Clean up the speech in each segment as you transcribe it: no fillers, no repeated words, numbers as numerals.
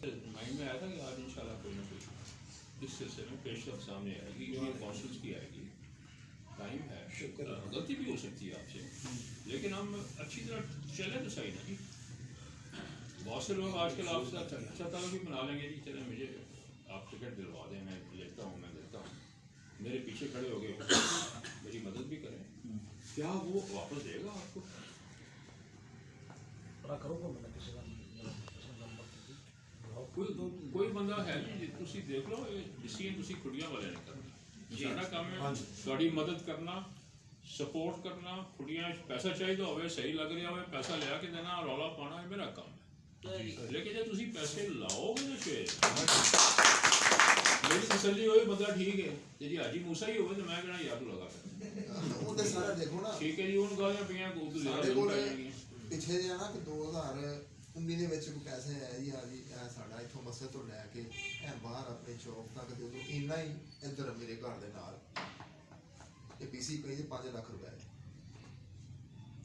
Mind میں آیا تھا کہ آج انشاءاللہ کوئی نہ کوئی اس سلسلے میں پیشرفت سامنے آئے گی، یونین کونسلس کی آئے گی، ٹائم ہے، غلطی بھی ہو سکتی ہے آپ سے، لیکن ہم اچھی طرح چلیں تو صحیح نا جی۔ بہت سے لوگ آج کل آپ سے اچھا تعلق بھی بنا لیں گے جی، چلیں مجھے آپ ٹکٹ دلوا دیں، میں لیتا ہوں، میں دیتا ہوں، میرے پیچھے کھڑے ہو گئے میری مدد بھی کریں، کیا وہ واپس دے گا آپ کو؟ کوئی بندہ ہے جی، تسی دیکھ لو ڈسیزن تسی کھڑیاں والے نے کرنا، سارا کام ہے تھوڑی مدد کرنا، سپورٹ کرنا، کھڑیاں پیسہ چاہیے ہوئے صحیح لگ رہا ہوئے پیسہ لیا کے دینا، رولا پانا ہے میرا کام ہے، لیکن جب تسی پیسے لاؤ گے تو میری تسلی ہوئی بندہ ٹھیک ہے جی، حاجی موسیٰ ہی ہوئے تو میں کہنا یاد لگا کر ٹھیک ہے جی، ان گالیاں پیاں کو ਪਿੱਛੇ ਜਿਹਾ ਨਾ ਕਿ 2019 ਦੇ ਵਿੱਚ ਕੋਈ ਪੈਸੇ ਆਏ ਜੀ, ਆ ਜੀ ਇਹ ਸਾਡਾ ਇੱਥੋਂ ਮਸਜਿਦ ਤੋਂ ਲੈ ਕੇ ਇਹ ਬਾਹਰ ਆਪਣੇ ਚੌਕ ਤੱਕ ਦੇ ਉਦੋਂ ਇੰਨਾ ਹੀ ਇੱਧਰ ਮੇਰੇ ਘਰ ਦੇ ਨਾਲ ਇਹ ਪੀਸੀ ਪਈ 5 ਲੱਖ ਰੁਪਏ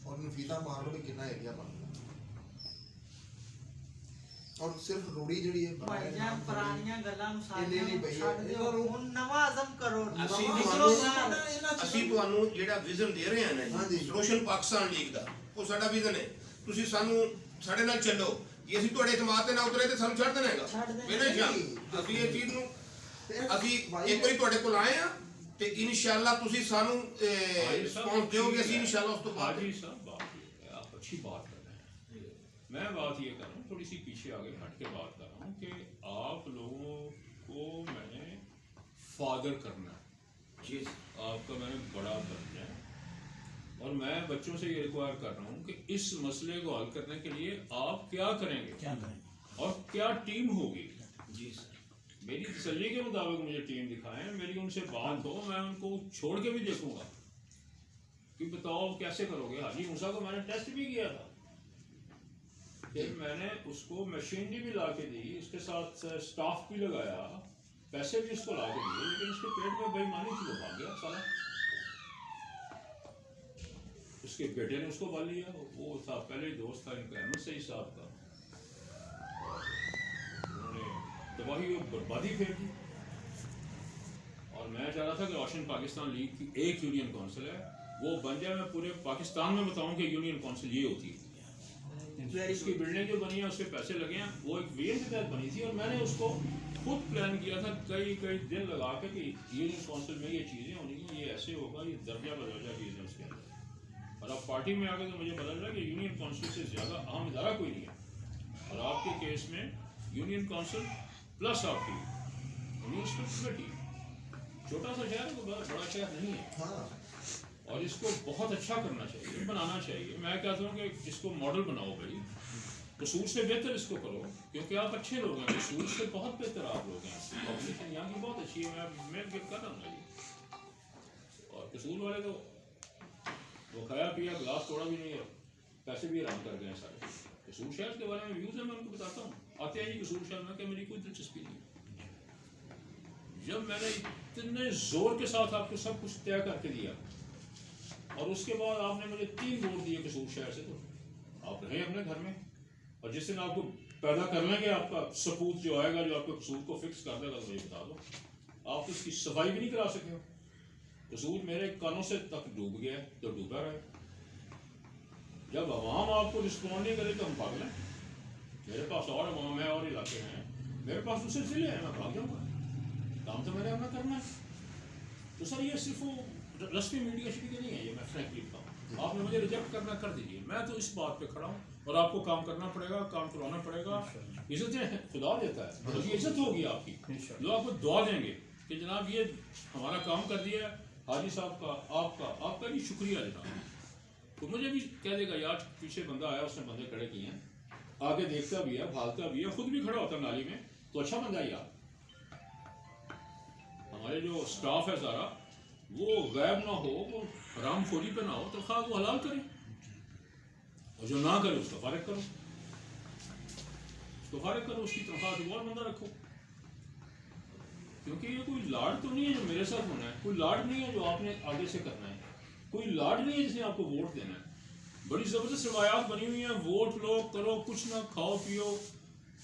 ਔਰ ਨਫੀਤਾ ਮਾਰ ਲਓ ਵੀ ਕਿੰਨਾ ਏਰੀਆ ਬਣਦਾ ਔਰ ਸਿਰਫ ਰੋੜੀ ਜਿਹੜੀ ਹੈ ਭਾਈਜਾਨ ਪੁਰਾਣੀਆਂ ਗੱਲਾਂ ਨੂੰ ਸਾਰੀਆਂ ਨਹੀਂ ਬਈ ਛੱਡ ਦਿਓ, ਹੁਣ ਨਵਾਂ ਅਜ਼ਮ ਕਰੋ। ਅਸੀਂ ਤੁਹਾਨੂੰ ਜਿਹੜਾ ਵਿਜ਼ਨ ਦੇ ਰਹੇ ਹਾਂ ਨਾ ਜੀ, ਰੋਸ਼ਨ ਪਾਕਿਸਤਾਨ ਲੀਗ ਦਾ, ਉਹ ਸਾਡਾ ਵਿਜ਼ਨ ਹੈ। ਤੁਸੀਂ ਸਾਨੂੰ ਸਾਡੇ ਨਾਲ ਚੱਲੋ, ਜੇ ਅਸੀਂ ਤੁਹਾਡੇ ਇਤਮਾਦ ਤੇ ਨਾ ਉਤਰੇ ਤੇ ਸਾਨੂੰ ਛੱਡ ਦੇਣਾ ਹੈਗਾ ਬੇਨਸ਼ਾਨ। ਅਸੀਂ ਇਹ ਚੀਜ਼ ਨੂੰ ਅਸੀਂ ਇੱਕ ਵਾਰੀ ਤੁਹਾਡੇ ਕੋਲ ਆਏ ਆ ਤੇ ਇਨਸ਼ਾਅੱਲਾ ਤੁਸੀਂ ਸਾਨੂੰ ਰਿਸਪੌਂਸ ਦਿਓਗੇ, ਅਸੀਂ ਇਨਸ਼ਾਅੱਲਾ ਉਸ ਤੋਂ بعد حاجی صاحب آپ اچھی بات کر رہے ہیں، میں بات یہ کر رہا ہوں تھوڑی سی پیچھے آگے ہٹ کے بات کر رہا ہوں کہ آپ لوگوں کو میں نے فادر کرنا ہے جی، آپ کا میں نے بڑا بننا ہے، اور میں بچوں سے یہ ریکوائر کر رہا ہوں کہ اس مسئلے کو حل کرنے کے لیے آپ کیا کریں گے اور کیا ٹیم ہوگی جی سر۔ میری تسلی کے مطابق مجھے ٹیم دکھائیں، میری ان سے بات ہو، میں ان کو چھوڑ کے بھی دیکھوں گا کہ بتاؤ کیسے کرو گے۔ حاجی موسیٰ کو میں نے ٹیسٹ بھی کیا تھا، پھر میں نے اس کو مشینری بھی لا کے دی، اس کے ساتھ سٹاف بھی لگایا، پیسے بھی اس کو لا کے دیے، لیکن اس کے پیٹ میں بےایمانی تھی، وہ بھاگ گیا سارا۔ اس کے بیٹے نے اس کو پال لیا، وہ تھا پہلے ہی دوست تھا ان کا احمد سعید صاحب کا، انہوں نے تباہی اور بربادی پھیر دی۔ اور میں چاہ رہا تھا کہ روشن پاکستان لیگ کی ایک یونین کونسل ہے وہ بن جائے، میں پورے پاکستان میں بتاؤں کہ یونین کونسل یہ ہوتی ہے۔ اس کی بلڈنگ جو بنی ہے اس کے پیسے لگے ہیں، وہ ایک وی ایم کے تحت بنی تھی، اور میں نے اس کو خود پلان کیا تھا کئی دن لگا کے کہ یونین کونسل میں یہ چیزیں ہونی ہیں، یہ ایسے ہوگا، یہ درجہ بدرجہ چیزیں اس کے اندر۔ اور اب پارٹی میں آ کے تو مجھے پتا چلا کہ یونین کونسل سے زیادہ اہم ادارہ کوئی نہیں ہے، اور آپ کے کیس میں یونین کونسل پلس آپ کی میونسپل کمیٹی، چھوٹا سا شہر ہے، کوئی بڑا شہر نہیں ہے، اور اس کو بہت اچھا کرنا چاہیے، بنانا چاہیے۔ میں کہتا ہوں کہ اس کو ماڈل بناؤ بھائی، قصور سے بہتر اس کو کرو، کیونکہ آپ اچھے لوگ ہیں، قصور سے بہت بہتر آپ لوگ ہیں، پبلشن یہاں کی بہت اچھی ہے، میں گفٹ کر رہا ہوں جی۔ اور قصور والے تو وہ کھایا پیا گلاس توڑا بھی نہیں، اور پیسے بھی آرام کر گئے ہیں سارے۔ قصور شہر کے بارے میں ویوز ہے، میں ان کو بتاتا ہوں، آتے ہیں جی قصور شہر میں کہ میری کوئی دلچسپی نہیں۔ جب میں نے اتنے زور کے ساتھ آپ کو سب کچھ طے کر کے دیا، اور اس کے بعد آپ نے مجھے 3 ووٹ دیے قصور شہر سے، تو آپ رہیں اپنے گھر میں، اور جس دن آپ کو پیدا کر لیں گے آپ کا سپوت جو آئے گا جو آپ کے قصور کو فکس کر دے گا، تو مجھے بتا دو۔ آپ اس کی صفائی بھی نہیں کرا سکے ہو، قصور میرے کانوں سے تک ڈوب گیا ہے تو ڈوبا رہے۔ جب عوام آپ کو رسپونڈ نہیں کرے تو ہم بھاگ لیں، میرے پاس اور عوام ہے اور علاقے ہیں، میرے پاس دوسرے ضلع ہیں، میں بھاگ جاؤں گا، کام تو میں نے اپنا کرنا ہے۔ تو سر یہ صرف وہ رسمی میڈیا شریک نہیں ہے، یہ میں فرینکلی بتاؤں، آپ نے مجھے ریجیکٹ کرنا کر دیجیے، میں تو اس بات پہ کھڑا ہوں، اور آپ کو کام کرنا پڑے گا، کام کروانا پڑے گا، عزتیں خدا دیتا ہے، اور یہ عزت ہوگی آپ کی، لوگ آپ کو دعا دیں گے کہ جناب یہ ہمارا کام کر دیا ہے حاجی صاحب کا، آپ کا بھی شکریہ جناب۔ تو مجھے بھی کہہ دے گا یار پیچھے بندہ آیا، اس نے بندے کھڑے کیے ہیں، آگے دیکھتا بھی ہے، بھاگتا بھی ہے، خود بھی کھڑا ہوتا ہے نالی میں، تو اچھا بندہ ہے یار۔ ہمارے جو اسٹاف ہے سارا وہ غائب نہ ہو، وہ حرام خوری پہ نہ ہو، تنخواہ کو حلال کرے، اور جو نہ کرے اس کو فارغ کرو، اس کی تنخواہ سے اور بندہ رکھو، کیونکہ یہ کوئی لاڈ تو نہیں ہے جو میرے ساتھ ہونا ہے، کوئی لاڈ نہیں ہے جو آپ نے آگے سے کرنا ہے، کوئی لاڈ نہیں ہے جس نے آپ کو ووٹ دینا ہے۔ بڑی زبردست روایات بنی ہوئی ہیں، ووٹ لو، کرو کچھ نہ، کھاؤ پیو،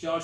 4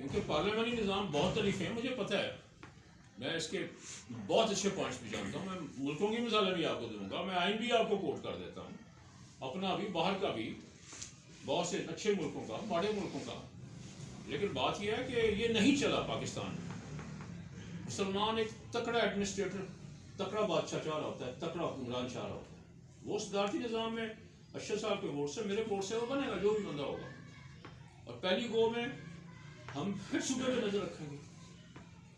کیونکہ پارلیمانی نظام بہت طریقے ہیں، مجھے پتہ ہے، میں اس کے بہت اچھے پوائنٹس بھی جانتا ہوں، میں ملکوں کی مثالیں بھی آپ کو دوں گا، میں آئین بھی آپ کو کوٹ کر دیتا ہوں، اپنا بھی باہر کا بھی، بہت سے اچھے ملکوں کا، بڑے ملکوں کا. لیکن بات یہ ہے کہ یہ نہیں چلا پاکستان میں. مسلمان ایک تکڑا ایڈمنسٹریٹر، تکڑا بادشاہ چاہ رہا ہوتا ہے، تکڑا حکمران چاہ رہا ہوتا ہے. وہ صدارتی نظام میں اشرف صاحب کے ووٹ سے، میرے ووٹ سے وہ بنے گا جو بھی بندہ ہوگا. اور پہلی گو میں ہم پھر صوبے پہ نظر رکھیں گے،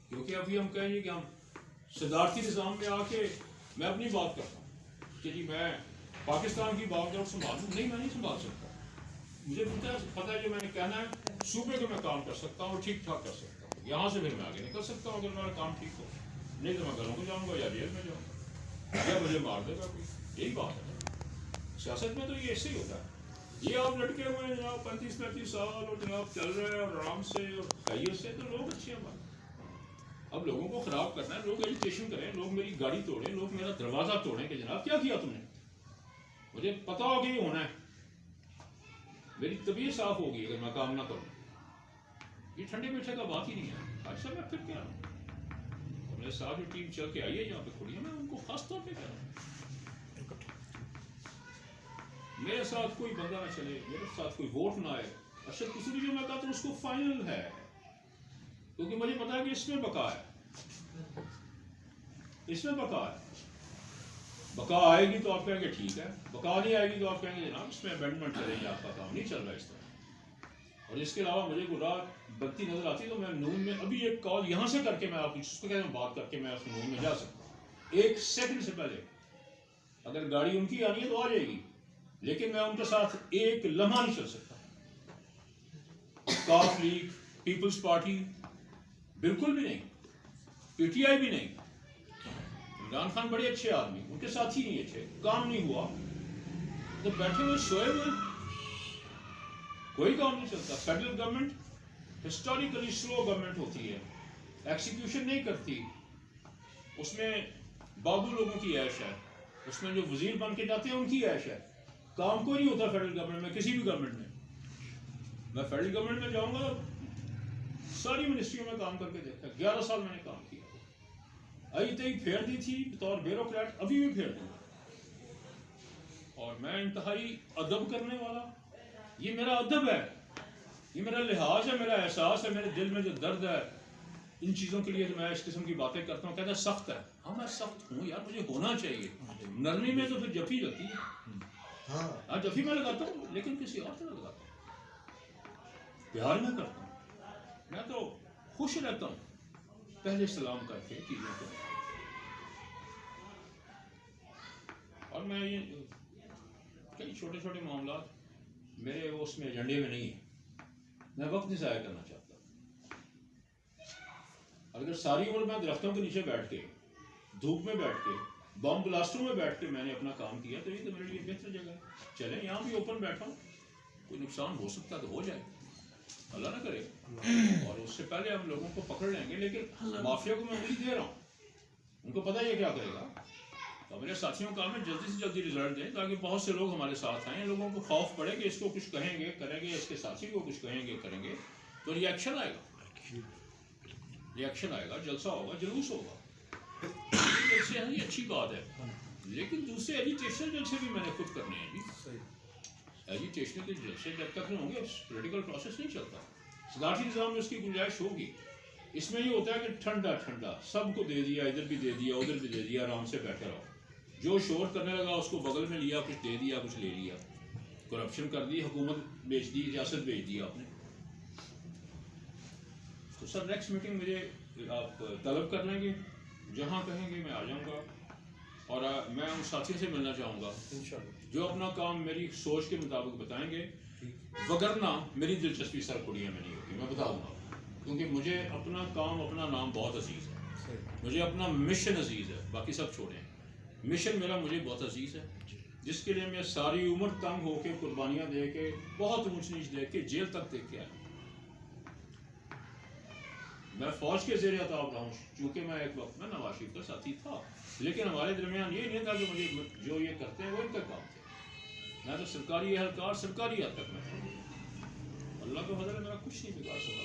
کیونکہ ابھی ہم کہیں گے کہ ہم صدارتی نظام میں آ کے، میں اپنی بات کرتا ہوں کہ جی میں پاکستان کی باغ ڈور سنبھالوں، نہیں میں نہیں سنبھال سکتا. مجھے پتہ ہے جو میں نے کہنا ہے، صوبے کو میں کام کر سکتا ہوں اور ٹھیک ٹھاک کر سکتا ہوں. یہاں سے پھر میں آگے نکل سکتا ہوں اگر میرا کام ٹھیک ہو، نہیں تو میں گھروں کو جاؤں گا یا جیل میں جاؤں گا یا مجھے مار دے گا کوئی. یہی بات ہے سیاست میں، تو یہ ایسے ہی ہوتا ہے. یہ آپ لٹکے ہوئے ہیں جناب 35-35 سال اور جناب چل رہے ہیں اور آرام سے اور خیریت سے، تو لوگ اچھے ہیں. اب لوگوں کو خراب کرنا ہے، لوگ ایجوکیشن کریں، لوگ میری گاڑی توڑیں، لوگ میرا دروازہ توڑیں کہ جناب کیا کیا تم نے. مجھے پتا ہوگا یہ ہونا ہے، میری طبیعت صاف ہوگی اگر میں کام نہ کروں. یہ ٹھنڈے میٹھے کا بات ہی نہیں ہے. اچھا میں پھر کیا رہا ہوں، اور میرے ساتھ جو ٹیم چل کے آئی ہے یہاں پہ کھڑی ہے، میں ان کو خاص طور پہ کہہ رہا ہوں میرے ساتھ کوئی بندہ نہ چلے، میرے ساتھ کوئی ووٹ نہ آئے. اچھا کسی بھی جو میں کہتا ہوں اس کو فائنل ہے، کیونکہ مجھے پتا ہے کہ اس میں بقا ہے، اس میں بقا ہے. بقا آئے گی تو آپ کہیں گے ٹھیک ہے، بقا نہیں آئے گی تو آپ کہیں گے جناب اس میں امینڈمنٹ کریں گے، آپ کا کام نہیں چل رہا اس طرح. اور اس کے علاوہ مجھے کوئی رات بنتی نظر آتی تو میں نون میں ابھی ایک کال یہاں سے کر کے میں آپ اس کو کہتے ہیں بات کر کے میں اس نون میں جا سکتا ہوں 1 سیکنڈ سے پہلے. اگر گاڑی ان کی آنی ہے تو آ جائے گی، لیکن میں ان کے ساتھ ایک لمحہ نہیں چل سکتا. کاف لیگ، پیپلز پارٹی بالکل بھی نہیں، پی ٹی آئی بھی نہیں. عمران خان بڑے اچھے آدمی، ان کے ساتھ ہی نہیں اچھے، کام نہیں ہوا تو بیٹھے ہوئے سوئے ہوئے، کوئی کام نہیں چلتا. فیڈرل گورنمنٹ ہسٹوریکلی سلو گورنمنٹ ہوتی ہے، ایکسیکیوشن نہیں کرتی. اس میں بابو لوگوں کی عیش ہے، اس میں جو وزیر بن کے جاتے ہیں ان کی عیش ہے. کام کوئی نہیں ہوتا فیڈرل گورنمنٹ میں، کسی بھی گورنمنٹ میں. میں فیڈرل گورنمنٹ میں جاؤں گا، ساری منسٹریوں میں کام کر کے دیکھا، 11 سال میں نے کام کیا. آئی تئی پھیر دی تھی بطور بیوروکریٹ، ابھی بھی پھیر دوں. اور میں انتہائی ادب کرنے والا، یہ میرا ادب ہے، یہ میرا لحاظ ہے، میرا احساس ہے. میرے دل میں جو درد ہے ان چیزوں کے لیے میں اس قسم کی باتیں کرتا ہوں. کہتا ہے سخت ہے، ہاں میں سخت ہوں یار، مجھے ہونا چاہیے. نرمی میں تو پھر جفی لگتی ہے، ہاں جفی میں لگاتا ہوں لیکن کسی اور سے لگاتا ہوں، پیار میں کرتا ہوں. میں تو خوش رہتا ہوں پہلے سلام کر کے چیزوں کو. اور میں یہ کئی چھوٹے چھوٹے معاملات میرے اس میں ایجنڈے میں نہیں ہیں، میں وقت نہیں ضائع کرنا چاہتا. اگر ساری عمر میں درختوں کے نیچے بیٹھ کے، دھوپ میں بیٹھ کے، بم بلاسٹوں میں بیٹھ کے میں نے اپنا کام کیا تو یہ تو میرے لیے بہتر جگہ ہے. چلیں یہاں بھی اوپن بیٹھا ہوں، کوئی نقصان ہو سکتا تو ہو جائے، اللہ نہ کرے. اور اس سے پہلے ہم لوگوں کو پکڑ لیں گے، لیکن مافیا کو میں امید دے رہا ہوں، ان کو پتہ یہ کیا کرے گا. تو میرے ساتھیوں کا میں جلدی سے جلدی رزلٹ دیں تاکہ بہت سے لوگ ہمارے ساتھ آئیں. لوگوں کو خوف پڑے کہ اس کو کچھ کہیں گے کریں گے، اس کے ساتھی کو کچھ کہیں گے کریں گے تو ریئیکشن آئے گا، ریئیکشن آئے گا، جلسہ ہوگا، جلوس ہوگا. جلسے ہیں یہ اچھی بات ہے، لیکن دوسرے ایجیٹیشن جلسے بھی میں نے خود کرنے ہیں جی. ایجیٹیشن کے جلسے جب تک نہیں ہوں گے پولیٹیکل پروسیس نہیں چلتا. صدارتی نظام میں اس کی گنجائش ہوگی. اس میں یہ ہوتا ہے کہ ٹھنڈا ٹھنڈا سب کو دے دیا، ادھر بھی دے دیا ادھر بھی دے دیا، آرام سے بیٹھے رہو. جو شور کرنے لگا اس کو بغل میں لیا، کچھ دے دیا کچھ لے لیا، کرپشن کر دی، حکومت بیچ دی، ریاست بیچ دی آپ نے. تو سر نیکسٹ میٹنگ مجھے آپ طلب کر لیں گے، جہاں کہیں گے میں آ جاؤں گا. اور میں ان ساتھیوں سے ملنا چاہوں گا جو اپنا کام میری سوچ کے مطابق بتائیں گے، وگرنہ میری دلچسپی سر کڑیاں میں نہیں ہوگی، میں بتاؤں گا. کیونکہ مجھے اپنا کام اپنا نام بہت عزیز ہے، مجھے اپنا مشن عزیز ہے، باقی سب چھوڑیں. مشن میرا مجھے بہت عزیز ہے، جس کے لیے میں ساری عمر تنگ ہو کے قربانیاں دے کے، بہت اونچ نیچ دے کے، جیل تک دیکھ کے آیا. میں فوج کے زیر اطاعت رہا ہوں، چونکہ میں ایک وقت میں نواز شریف کا ساتھی تھا، لیکن ہمارے درمیان یہ نہیں تھا کہ مجھے جو یہ کرتے ہیں وہ ان کا کام تھے. میں تو سرکاری اہلکار، سرکاری حد تک میں تھا. اللہ کا فضل ہے میرا کچھ نہیں بگاڑ سکا.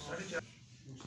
4:30